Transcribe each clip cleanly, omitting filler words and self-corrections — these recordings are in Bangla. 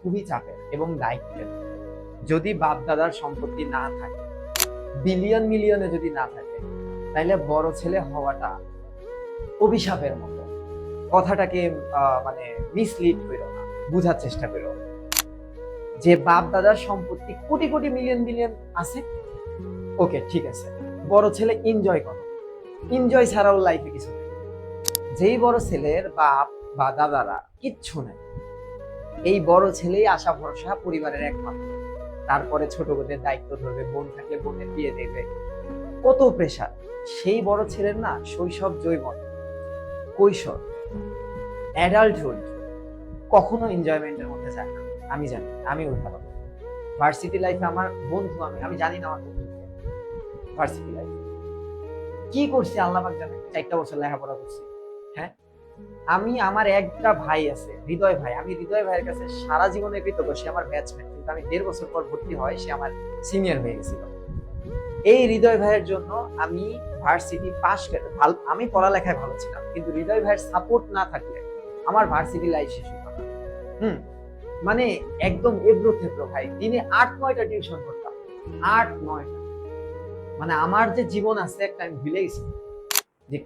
খুবই চাপের এবং দায়িত্বের। যদি বাপ দাদার সম্পত্তি না থাকে, বিলিয়ন মিলিয়নে যদি না থাকে, তাইলে বড় ছেলে হওয়াটা অভিশাপের মতো। কথাটাকে মানে মিসলিড করো না, বুঝার চেষ্টা করো। যে বাপ দাদার সম্পত্তি কোটি কোটি মিলিয়ন মিলিয়ন আছে, ওকে ঠিক আছে, বড় ছেলে এনজয় করো, এনজয় ছাড়াও লাইফে কিছু নেই। যেই বড় ছেলের বাপ বা দাদারা কিচ্ছু নেই, এই বড় ছেলেই আশা ভরসা পরিবারের একমাত্র। তারপরে ছোট বোনের দায়িত্ব ধরবে, বোন থাকলে বোনের বিয়ে দেবে, কত প্রেশার। সেই বড় ছেলের না শৈশব, যৌবন, কৈশোর, অ্যাডাল্টহুড কখনো এনজয়মেন্টের মধ্যে যায় না। আমি জানি, আমি উদাহরণ। ভার্সিটি লাইফে আমার বন্ধু, আমি জানি না আমার বন্ধু ভার্সিটি লাইফে কি করছি আল্লাহ পাক জানে। 4টা বছর লেখাপড়া করছি। হ্যাঁ, আমি, আমার একটা ভাই আছে, হৃদয় ভাই। আমি হৃদয় ভাইয়ের কাছে সারা জীবনে কৃতজ্ঞ। সে আমার ব্যাচমেট, কিন্তু আমি 1.5 বছর পর ভর্তি হয়, সে আমার সিনিয়র হয়ে গেছিল। এই হৃদয় ভাইয়ের জন্য আমি ভার্সিটি পাস করে, আমি পড়ালেখায় ভালো ছিলাম, কিন্তু হৃদয় ভাইয়ের সাপোর্ট না থাকলে আমার ভার্সিটি লাইফ শেষ হতো না। মানে একদম এবড়ো থেবড়ো ভাই। দিনে 8-9টা টিউশন করতাম, 8-9টা। মানে আমার যে জীবন আছে একটা আমি ভুলে গেছি। যে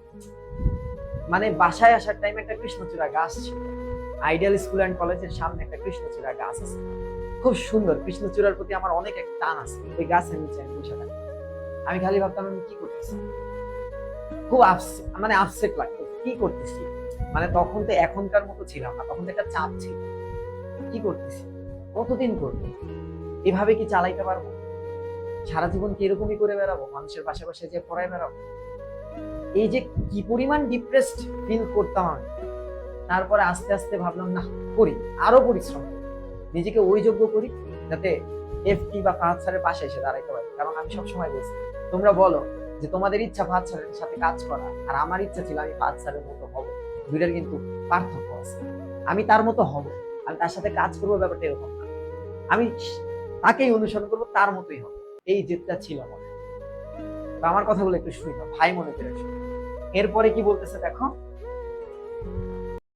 মানে বাসায় আসার টাইম একটা কৃষ্ণচূড়া গাছ ছিল, আইডিয়াল স্কুল অ্যান্ড কলেজের সামনে একটা কৃষ্ণচূড়া গাছ আছে, খুব সুন্দর। কৃষ্ণচূড়ার প্রতি আমার অনেক একটা টান আছে। ওই গাছের নিচে আমি বসে থাকি। আমি খালি ভাবতাম আমি কি করতেছি, খুব মানে আপসেট লাগতো, কি করতেছি। মানে তখন তো এখনকার মতো ছিলাম না, তখন তো একটা চাপ ছিল, কি করতেছি, কতদিন করবো, এভাবে কি চালাইতে পারবো, সারা জীবন কি এরকমই করে বেড়াবো, মানুষের পাশাপাশি যে পড়ায় বেড়াবো। এই যে কি পরিমাণ ডিপ্রেসড ফিল করতাম আমি। তারপরে আস্তে আস্তে ভাবলাম না, করি, আরো পরিশ্রম করি, নিজেকে ওই যোগ্য করি যাতে এফটি বা ফাহাদ স্যারের পাশে এসে দাঁড়াইতে পারি। কারণ আমি সবসময় বলছি, তোমরা বলো যে তোমাদের ইচ্ছা ফাহাদ স্যারের সাথে কাজ করা, আর আমার ইচ্ছা ছিল আমি ফাহাদ স্যারের মতো হব। দুইটার কিন্তু পার্থক্য আছে। আমি তার মতো হব, আমি তার সাথে কাজ করবো, ব্যাপারটা এরকম না। আমি তাকেই অনুসরণ করবো, তার মতোই হবে। এই জেদটা ছিল মনে। তো আমার কথাগুলো একটু শুনি, ভাই মনে করে শুনি। এরপরে কি বলতেছে দেখো,